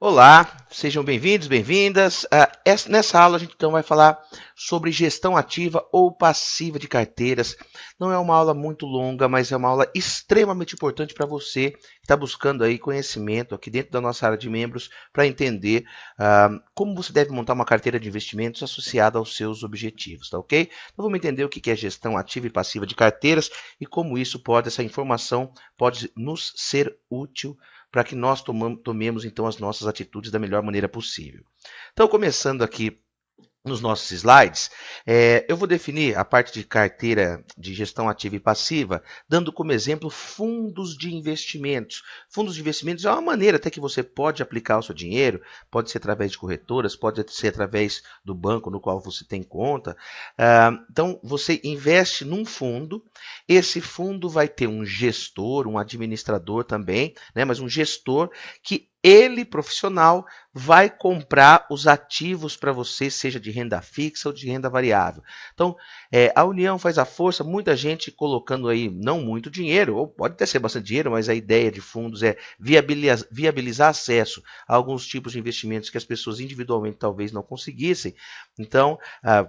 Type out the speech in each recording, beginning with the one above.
Olá, sejam bem-vindos, bem-vindas. Nessa aula a gente então vai falar sobre gestão ativa ou passiva de carteiras. Não é uma aula muito longa, mas é uma aula extremamente importante para você que está buscando aí conhecimento aqui dentro da nossa área de membros para entender como você deve montar uma carteira de investimentos associada aos seus objetivos, tá ok? Então vamos entender o que é gestão ativa e passiva de carteiras e como essa informação pode nos ser útil para que nós tomemos então as nossas atitudes da melhor maneira possível. Então, começando aqui nos nossos slides, eu vou definir a parte de carteira de gestão ativa e passiva, dando como exemplo fundos de investimentos. Fundos de investimentos é uma maneira até que você pode aplicar o seu dinheiro, pode ser através de corretoras, pode ser através do banco no qual você tem conta. Então, você investe num fundo, esse fundo vai ter um gestor, um administrador também, né, mas um gestor que ele, profissional, vai comprar os ativos para você, seja de renda fixa ou de renda variável. Então, a união faz a força, muita gente colocando aí não muito dinheiro, ou pode até ser bastante dinheiro, mas a ideia de fundos é viabilizar acesso a alguns tipos de investimentos que as pessoas individualmente talvez não conseguissem. Então,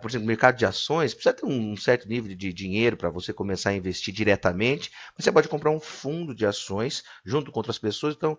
por exemplo, no mercado de ações, precisa ter um certo nível de dinheiro para você começar a investir diretamente, mas você pode comprar um fundo de ações junto com outras pessoas, então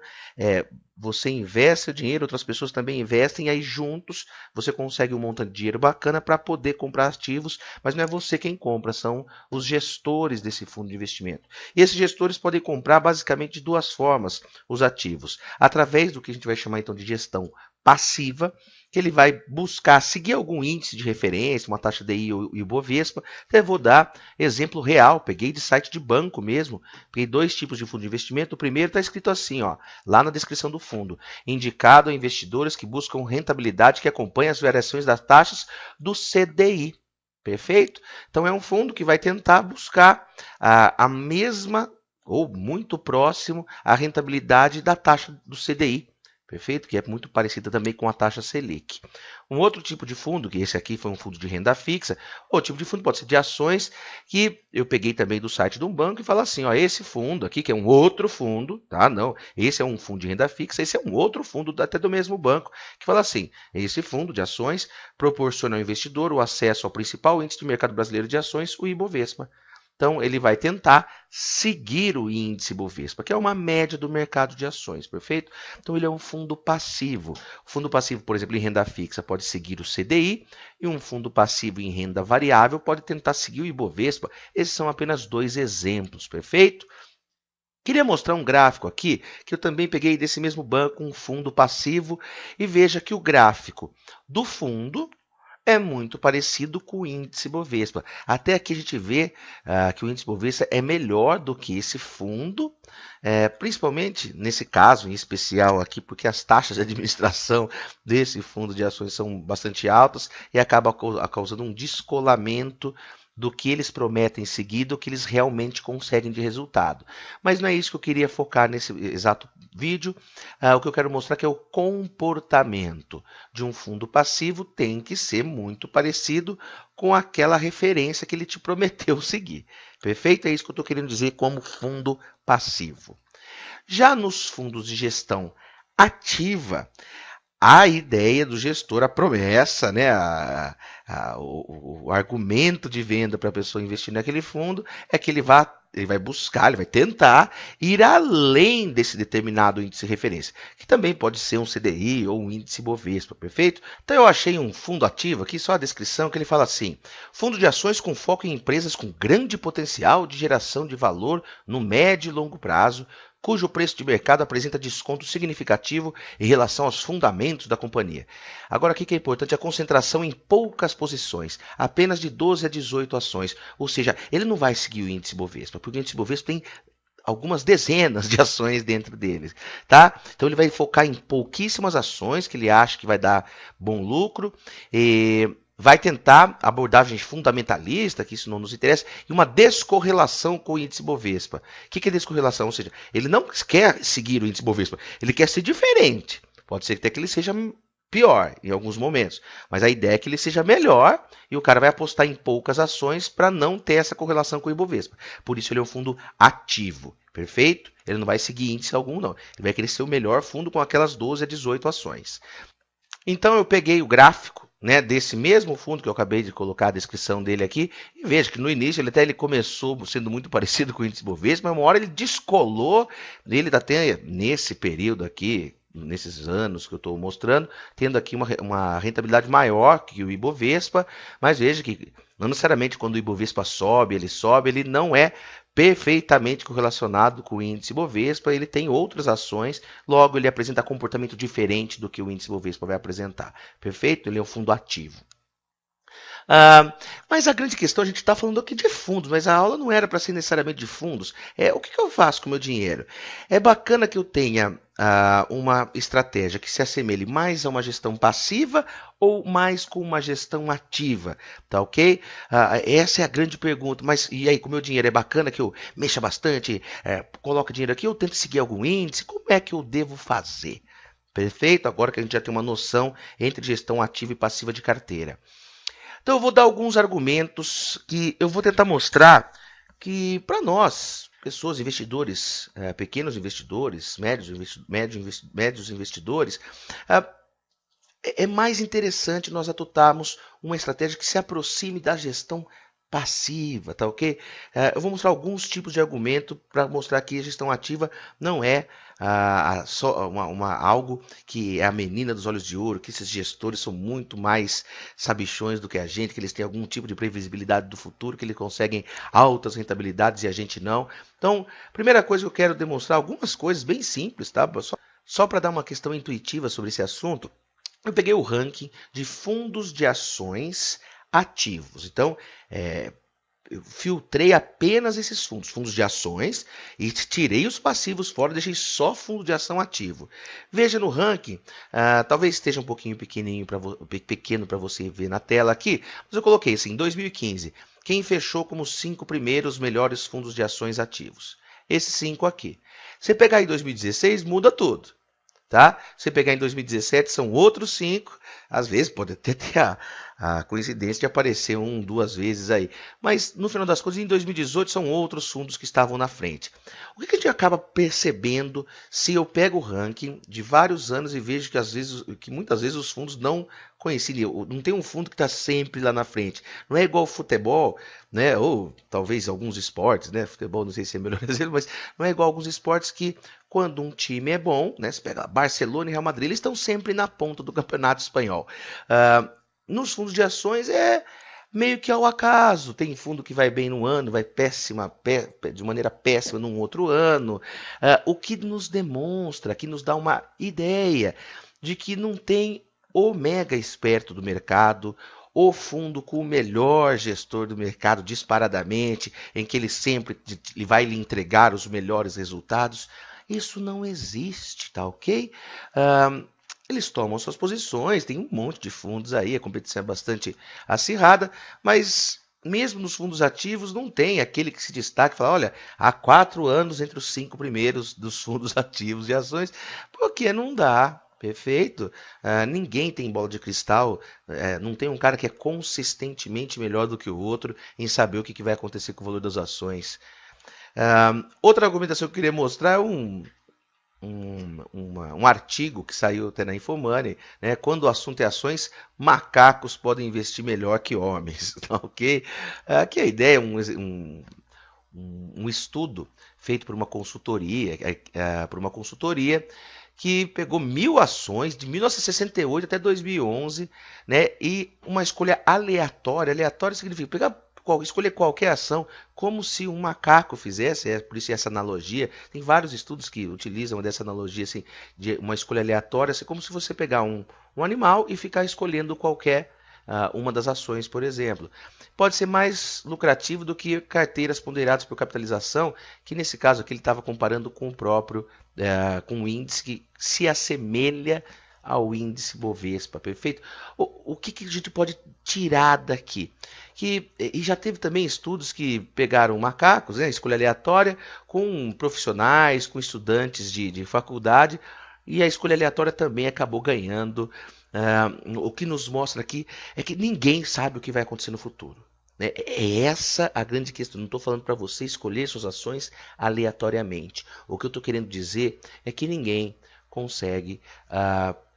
você investe o dinheiro, outras pessoas também investem, e aí juntos você consegue um montante de dinheiro bacana para poder comprar ativos, mas não é você quem compra, são os gestores desse fundo de investimento. E esses gestores podem comprar basicamente de duas formas os ativos, através do que a gente vai chamar então de gestão passiva, que ele vai buscar seguir algum índice de referência, uma taxa DI ou Ibovespa. Até vou dar exemplo real, peguei de site de banco mesmo, peguei dois tipos de fundo de investimento. O primeiro está escrito assim, ó, lá na descrição do fundo, indicado a investidores que buscam rentabilidade que acompanha as variações das taxas do CDI. Perfeito? Então é um fundo que vai tentar buscar a mesma ou muito próximo à rentabilidade da taxa do CDI. Perfeito? Que é muito parecida também com a taxa Selic. Um outro tipo de fundo, que esse aqui foi um fundo de renda fixa, outro tipo de fundo pode ser de ações, que eu peguei também do site de um banco e falo assim, ó, esse fundo aqui, que é um outro fundo, tá? Não, esse é um fundo de renda fixa, esse é um outro fundo até do mesmo banco, que fala assim, esse fundo de ações proporciona ao investidor o acesso ao principal índice de mercado brasileiro de ações, o Ibovespa. Então, ele vai tentar seguir o índice Bovespa, que é uma média do mercado de ações, perfeito? Então, ele é um fundo passivo. O fundo passivo, por exemplo, em renda fixa, pode seguir o CDI, e um fundo passivo em renda variável pode tentar seguir o Ibovespa. Esses são apenas dois exemplos, perfeito? Queria mostrar um gráfico aqui, que eu também peguei desse mesmo banco, um fundo passivo, e veja que o gráfico do fundo é muito parecido com o índice Bovespa. Até aqui a gente vê que o índice Bovespa é melhor do que esse fundo, principalmente nesse caso em especial aqui, porque as taxas de administração desse fundo de ações são bastante altas e acaba causando um descolamento do que eles prometem seguir, do que eles realmente conseguem de resultado. Mas não é isso que eu queria focar nesse exato vídeo. O que eu quero mostrar que é o comportamento de um fundo passivo tem que ser muito parecido com aquela referência que ele te prometeu seguir. Perfeito? É isso que eu estou querendo dizer como fundo passivo. Já nos fundos de gestão ativa, a ideia do gestor, a promessa, né, o argumento de venda para a pessoa investir naquele fundo é que ele vai buscar, ele vai tentar ir além desse determinado índice de referência, que também pode ser um CDI ou um índice Bovespa, perfeito? Então eu achei um fundo ativo aqui, só a descrição, que ele fala assim, fundo de ações com foco em empresas com grande potencial de geração de valor no médio e longo prazo, cujo preço de mercado apresenta desconto significativo em relação aos fundamentos da companhia. Agora, o que é importante? A concentração em poucas posições, apenas de 12 a 18 ações. Ou seja, ele não vai seguir o índice Bovespa, porque o índice Bovespa tem algumas dezenas de ações dentro deles, tá? Então ele vai focar em pouquíssimas ações que ele acha que vai dar bom lucro e vai tentar abordagem fundamentalista, que isso não nos interessa, e uma descorrelação com o índice Bovespa. O que é descorrelação? Ou seja, ele não quer seguir o índice Bovespa, ele quer ser diferente. Pode ser até que ele seja pior em alguns momentos. Mas a ideia é que ele seja melhor e o cara vai apostar em poucas ações para não ter essa correlação com o Ibovespa. Por isso ele é um fundo ativo, perfeito? Ele não vai seguir índice algum, não. Ele vai querer ser o melhor fundo com aquelas 12 a 18 ações. Então eu peguei o gráfico, né, desse mesmo fundo que eu acabei de colocar a descrição dele aqui, e veja que no início ele começou sendo muito parecido com o índice Bovespa, mas uma hora ele descolou, ele até nesse período aqui, nesses anos que eu estou mostrando, tendo aqui uma rentabilidade maior que o Ibovespa, mas veja que não necessariamente quando o Ibovespa sobe, ele não é perfeitamente correlacionado com o índice Bovespa, ele tem outras ações, logo ele apresenta comportamento diferente do que o índice Bovespa vai apresentar. Perfeito? Ele é um fundo ativo. Mas a grande questão, a gente está falando aqui de fundos, mas a aula não era para ser necessariamente de fundos. O que eu faço com o meu dinheiro? É bacana que eu tenha uma estratégia que se assemelhe mais a uma gestão passiva ou mais com uma gestão ativa, tá ok? Essa é a grande pergunta. Mas e aí, com o meu dinheiro é bacana que eu mexa bastante, coloque dinheiro aqui, eu tento seguir algum índice, como é que eu devo fazer? Perfeito? Agora que a gente já tem uma noção entre gestão ativa e passiva de carteira. Então eu vou dar alguns argumentos que eu vou tentar mostrar que para nós, pessoas, investidores, pequenos investidores, médios investidores, é mais interessante nós adotarmos uma estratégia que se aproxime da gestão passiva, tá ok? Eu vou mostrar alguns tipos de argumento para mostrar que a gestão ativa não é só algo que é a menina dos olhos de ouro, que esses gestores são muito mais sabichões do que a gente, que eles têm algum tipo de previsibilidade do futuro, que eles conseguem altas rentabilidades e a gente não. Então, primeira coisa que eu quero demonstrar, algumas coisas bem simples, tá? Só para dar uma questão intuitiva sobre esse assunto, eu peguei o ranking de fundos de ações ativos. Então, eu filtrei apenas esses fundos de ações, e tirei os passivos fora, deixei só fundo de ação ativo. Veja no ranking, talvez esteja um pouquinho pequeno para você ver na tela aqui, mas eu coloquei assim, em 2015, quem fechou como os 5 primeiros melhores fundos de ações ativos? Esses 5 aqui. Você pegar em 2016, muda tudo. Tá? Se você pegar em 2017, são outros 5. Às vezes pode até ter a coincidência de aparecer 1, 2 vezes aí. Mas no final das contas, em 2018, são outros fundos que estavam na frente. O que a gente acaba percebendo se eu pego o ranking de vários anos e vejo que muitas vezes os fundos não coincidem? Não tem um fundo que está sempre lá na frente. Não é igual futebol, né? Ou talvez alguns esportes, né? Futebol não sei se é o melhor exemplo, mas não é igual alguns esportes que quando um time é bom, né? Você pega Barcelona e Real Madrid, eles estão sempre na ponta do campeonato espanhol. Nos fundos de ações é meio que ao acaso. Tem fundo que vai bem num ano, vai de maneira péssima num outro ano. O que nos demonstra, que nos dá uma ideia de que não tem o mega esperto do mercado, o fundo com o melhor gestor do mercado disparadamente, em que ele sempre vai lhe entregar os melhores resultados. Isso não existe, tá ok? Eles tomam suas posições, tem um monte de fundos aí, a competição é bastante acirrada, mas mesmo nos fundos ativos não tem aquele que se destaca e fala, olha, há 4 anos entre os 5 primeiros dos fundos ativos de ações, porque não dá. Perfeito? Ninguém tem bola de cristal, não tem um cara que é consistentemente melhor do que o outro em saber o que vai acontecer com o valor das ações. Outra argumentação que eu queria mostrar é um artigo que saiu até na Infomoney, né? Quando o assunto é ações, macacos podem investir melhor que homens, tá ok? Aqui a ideia é um estudo feito por uma consultoria, que pegou 1.000 ações de 1968 até 2011, né? E uma escolha aleatória. Aleatória significa escolher qualquer ação como se um macaco fizesse, por isso essa analogia. Tem vários estudos que utilizam dessa analogia assim, de uma escolha aleatória, assim, como se você pegar um animal e ficar escolhendo qualquer uma das ações, por exemplo. Pode ser mais lucrativo do que carteiras ponderadas por capitalização, que nesse caso aqui ele estava comparando com o próprio, com um índice que se assemelha ao índice Bovespa, perfeito? O que a gente pode tirar daqui? E já teve também estudos que pegaram macacos, né, escolha aleatória, com profissionais, com estudantes de faculdade, E a escolha aleatória também acabou ganhando. O que nos mostra aqui é que ninguém sabe o que vai acontecer no futuro. Né? É essa a grande questão. Não estou falando para você escolher suas ações aleatoriamente. O que eu estou querendo dizer é que ninguém consegue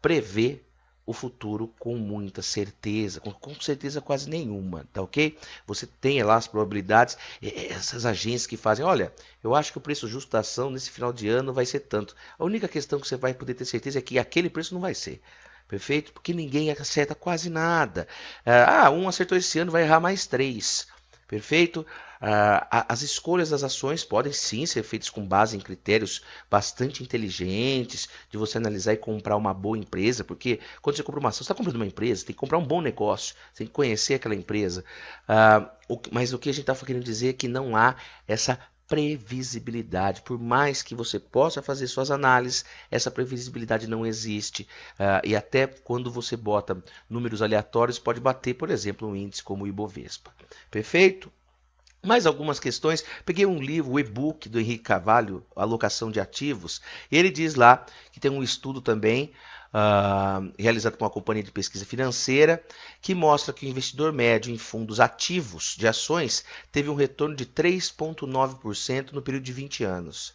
prever o futuro com muita certeza, com certeza quase nenhuma, tá ok? Você tem lá as probabilidades, essas agências que fazem, olha, eu acho que o preço justo da ação nesse final de ano vai ser tanto. A única questão que você vai poder ter certeza é que aquele preço não vai ser. Perfeito? Porque ninguém acerta quase nada. Um acertou esse ano, vai errar mais 3. Perfeito? As escolhas das ações podem sim ser feitas com base em critérios bastante inteligentes, de você analisar e comprar uma boa empresa, porque quando você compra uma ação, você está comprando uma empresa, tem que comprar um bom negócio, você tem que conhecer aquela empresa. Mas o que a gente está querendo dizer é que não há essa previsibilidade. Por mais que você possa fazer suas análises, essa previsibilidade não existe. E até quando você bota números aleatórios, pode bater, por exemplo, um índice como o Ibovespa. Perfeito? Mais algumas questões. Peguei um livro, o e-book do Henrique Carvalho, Alocação de Ativos, e ele diz lá que tem um estudo também realizado por uma companhia de pesquisa financeira que mostra que o investidor médio em fundos ativos de ações teve um retorno de 3,9% no período de 20 anos.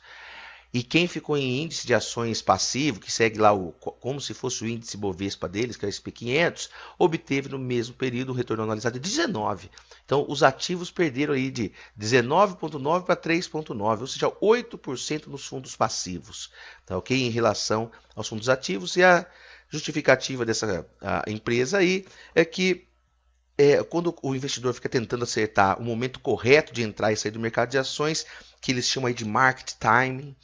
E quem ficou em índice de ações passivo, que segue lá como se fosse o índice Bovespa deles, que é o SP500, obteve no mesmo período um retorno anualizado de 19. Então, os ativos perderam aí de 19,9 para 3,9, ou seja, 8% nos fundos passivos, tá ok? Em relação aos fundos ativos. E a justificativa dessa empresa aí é que quando o investidor fica tentando acertar o momento correto de entrar e sair do mercado de ações, que eles chamam aí de market timing.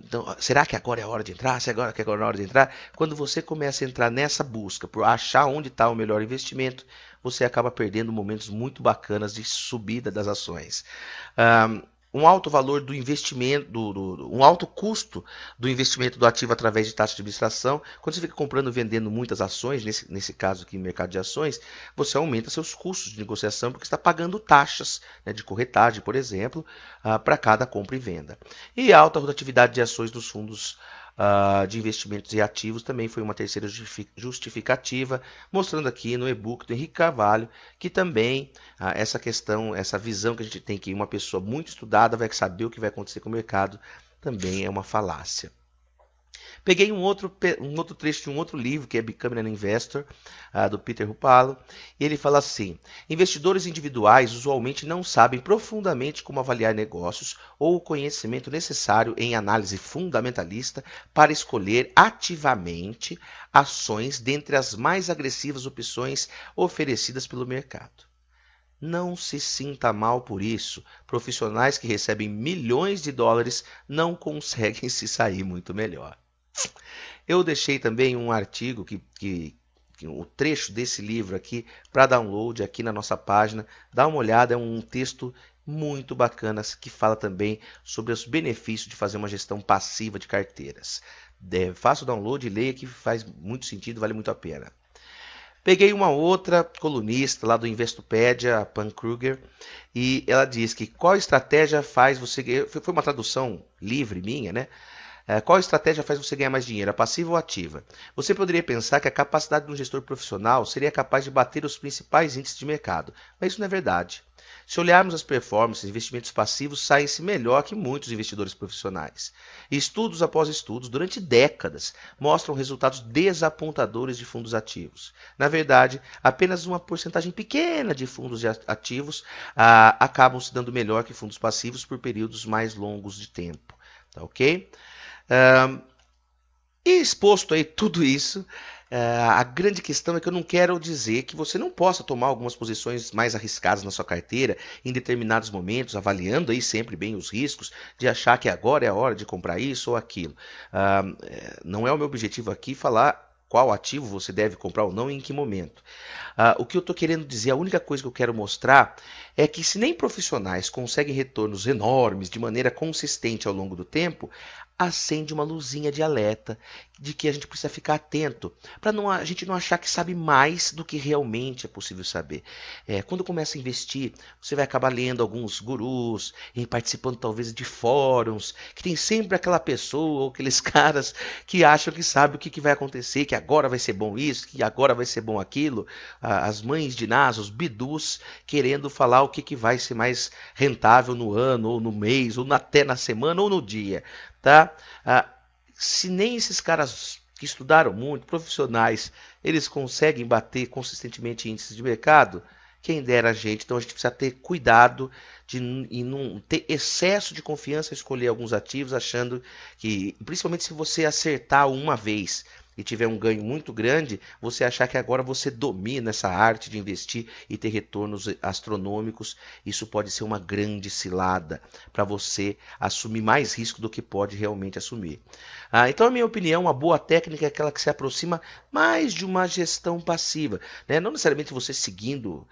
Então, será que agora é a hora de entrar? Será que agora é a hora de entrar? Quando você começa a entrar nessa busca por achar onde está o melhor investimento, você acaba perdendo momentos muito bacanas de subida das ações. Um alto valor do investimento, um alto custo do investimento do ativo através de taxa de administração. Quando você fica comprando e vendendo muitas ações, nesse caso aqui, mercado de ações, você aumenta seus custos de negociação porque está pagando taxas, né, de corretagem, por exemplo, para cada compra e venda. E a alta rotatividade de ações dos fundos de investimentos e ativos também foi uma terceira justificativa, mostrando aqui no e-book do Henrique Carvalho que também essa questão, essa visão que a gente tem que uma pessoa muito estudada vai saber o que vai acontecer com o mercado, também é uma falácia. Peguei um outro trecho de um outro livro, que é Becoming an Investor, do Peter Rupalo, e ele fala assim: investidores individuais usualmente não sabem profundamente como avaliar negócios ou o conhecimento necessário em análise fundamentalista para escolher ativamente ações dentre as mais agressivas opções oferecidas pelo mercado. Não se sinta mal por isso. Profissionais que recebem milhões de dólares não conseguem se sair muito melhor. Eu deixei também um artigo o trecho desse livro aqui para download aqui na nossa página. Dá uma olhada, é um texto muito bacana que fala também sobre os benefícios de fazer uma gestão passiva de carteiras. Faça o download e leia que faz muito sentido, vale muito a pena. Peguei uma outra colunista lá do Investopedia, a Pam Kruger, e ela diz que qual estratégia faz você... Foi uma tradução livre minha, né? Qual estratégia faz você ganhar mais dinheiro, a passiva ou a ativa? Você poderia pensar que a capacidade de um gestor profissional seria capaz de bater os principais índices de mercado, mas isso não é verdade. Se olharmos as performances, investimentos passivos saem-se melhor que muitos investidores profissionais. E estudos após estudos, durante décadas, mostram resultados desapontadores de fundos ativos. Na verdade, apenas uma porcentagem pequena de fundos ativos acabam se dando melhor que fundos passivos por períodos mais longos de tempo. Tá ok? E exposto aí tudo isso, a grande questão é que eu não quero dizer que você não possa tomar algumas posições mais arriscadas na sua carteira em determinados momentos, avaliando aí sempre bem os riscos de achar que agora é a hora de comprar isso ou aquilo. Não é o meu objetivo aqui falar qual ativo você deve comprar ou não e em que momento. O que eu estou querendo dizer, a única coisa que eu quero mostrar é que se nem profissionais conseguem retornos enormes de maneira consistente ao longo do tempo, acende uma luzinha de alerta de que a gente precisa ficar atento, para a gente não achar que sabe mais do que realmente é possível saber. Quando começa a investir, você vai acabar lendo alguns gurus, e participando talvez de fóruns, que tem sempre aquela pessoa ou aqueles caras que acham que sabe o que vai acontecer, que agora vai ser bom isso, que agora vai ser bom aquilo. As mães de NASA, os bidus, querendo falar o que vai ser mais rentável no ano, ou no mês, ou até na semana, ou no dia. Tá? Se nem esses caras que estudaram muito, profissionais, eles conseguem bater consistentemente índices de mercado, quem dera a gente. Então a gente precisa ter cuidado e não ter excesso de confiança em escolher alguns ativos, achando que, principalmente se você acertar uma vez e tiver um ganho muito grande, você achar que agora você domina essa arte de investir e ter retornos astronômicos. Isso pode ser uma grande cilada para você assumir mais risco do que pode realmente assumir. Então, na minha opinião, uma boa técnica é aquela que se aproxima mais de uma gestão passiva, né? Não necessariamente você seguindo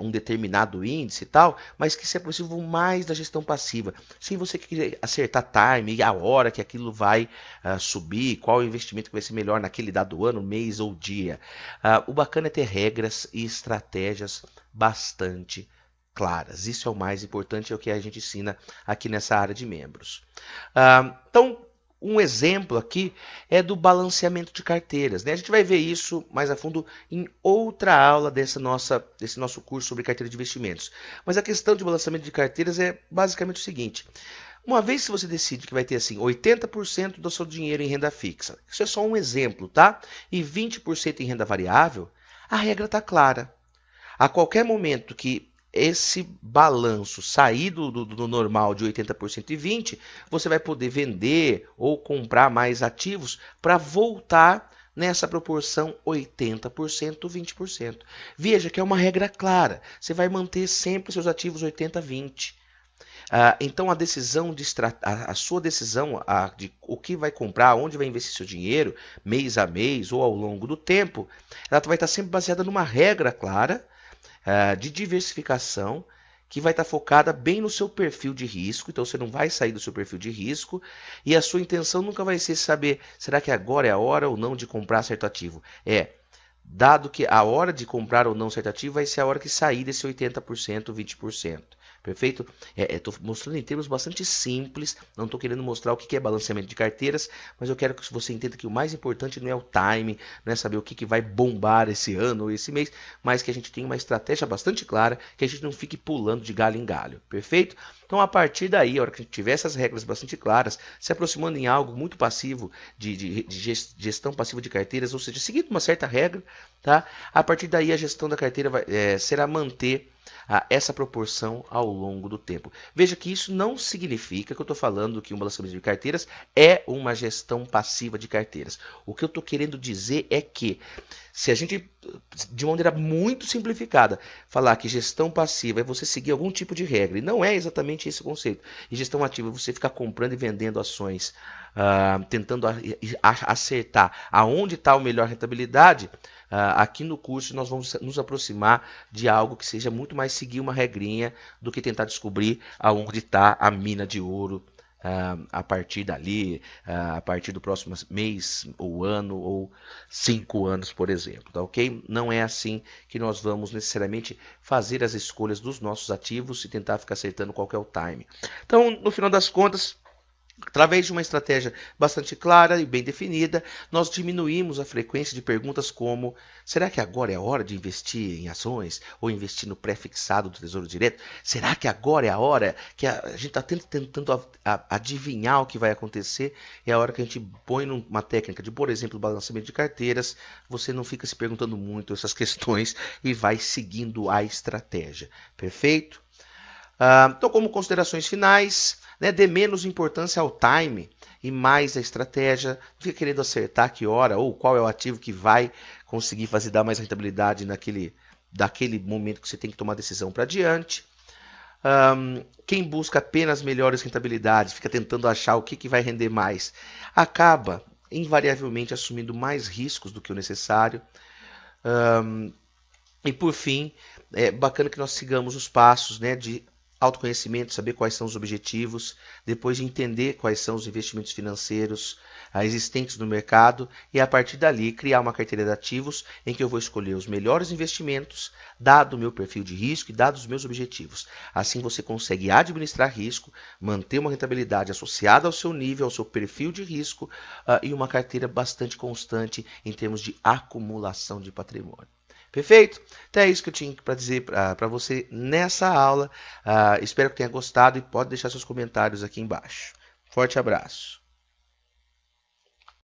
um determinado índice e tal, mas que se aproxima mais da gestão passiva, sem você querer acertar time, a hora que aquilo vai subir, qual o investimento que vai ser melhor naquele dado ano, mês ou dia. O bacana é ter regras e estratégias bastante claras. Isso é o mais importante, é o que a gente ensina aqui nessa área de membros. Então, um exemplo aqui é do balanceamento de carteiras, né? A gente vai ver isso mais a fundo em outra aula desse nosso curso sobre carteira de investimentos. Mas a questão de balanceamento de carteiras é basicamente o seguinte: uma vez que você decide que vai ter assim 80% do seu dinheiro em renda fixa, isso é só um exemplo, tá? E 20% em renda variável, a regra está clara. A qualquer momento que esse balanço sair do normal de 80% e 20%, você vai poder vender ou comprar mais ativos para voltar nessa proporção 80%, 20%. Veja que é uma regra clara. Você vai manter sempre seus ativos 80-20%. Então a sua decisão de o que vai comprar, onde vai investir seu dinheiro, mês a mês ou ao longo do tempo, ela vai estar sempre baseada numa regra clara de diversificação, que vai estar focada bem no seu perfil de risco. Então você não vai sair do seu perfil de risco, e a sua intenção nunca vai ser saber, será que agora é a hora ou não de comprar certo ativo? Dado que a hora de comprar ou não certo ativo vai ser a hora que sair desse 80%, 20%. Perfeito? Estou mostrando em termos bastante simples, não estou querendo mostrar o que é balanceamento de carteiras, mas eu quero que você entenda que o mais importante não é o time, não é saber o que vai bombar esse ano ou esse mês, mas que a gente tenha uma estratégia bastante clara, que a gente não fique pulando de galho em galho. Perfeito? Então, a partir daí, a hora que a gente tiver essas regras bastante claras, se aproximando em algo muito passivo, de gestão passiva de carteiras, ou seja, seguindo uma certa regra, tá? A partir daí a gestão da carteira será manter essa proporção ao longo do tempo. Veja que isso não significa que eu estou falando que um balanceamento de carteiras é uma gestão passiva de carteiras. O que eu estou querendo dizer é que, se a gente, de uma maneira muito simplificada, falar que gestão passiva é você seguir algum tipo de regra, e não é exatamente esse o conceito. E gestão ativa é você ficar comprando e vendendo ações, tentando acertar aonde está a melhor rentabilidade. Aqui no curso nós vamos nos aproximar de algo que seja muito mais seguir uma regrinha do que tentar descobrir aonde está a mina de ouro a partir dali, a partir do próximo mês, ou ano, ou 5 anos, por exemplo, tá ok? Não é assim que nós vamos necessariamente fazer as escolhas dos nossos ativos e tentar ficar acertando qual que é o time. Então, no final das contas, através de uma estratégia bastante clara e bem definida, nós diminuímos a frequência de perguntas como: será que agora é a hora de investir em ações ou investir no pré-fixado do Tesouro Direto? Será que agora é a hora que a gente está tentando adivinhar o que vai acontecer? É a hora que a gente põe numa técnica de, por exemplo, balanceamento de carteiras, você não fica se perguntando muito essas questões e vai seguindo a estratégia. Perfeito? Então, como considerações finais, né, dê menos importância ao time e mais à estratégia. Não fica querendo acertar que hora ou qual é o ativo que vai conseguir dar mais rentabilidade daquele momento que você tem que tomar a decisão para adiante. Quem busca apenas melhores rentabilidades, fica tentando achar o que vai render mais, acaba invariavelmente assumindo mais riscos do que o necessário. E por fim, é bacana que nós sigamos os passos, né, de autoconhecimento, saber quais são os objetivos, depois de entender quais são os investimentos financeiros, existentes no mercado e a partir dali criar uma carteira de ativos em que eu vou escolher os melhores investimentos, dado o meu perfil de risco e dados os meus objetivos. Assim você consegue administrar risco, manter uma rentabilidade associada ao seu nível, ao seu perfil de risco e uma carteira bastante constante em termos de acumulação de patrimônio. Perfeito? Então é isso que eu tinha para dizer para você nessa aula. Espero que tenha gostado e pode deixar seus comentários aqui embaixo. Forte abraço.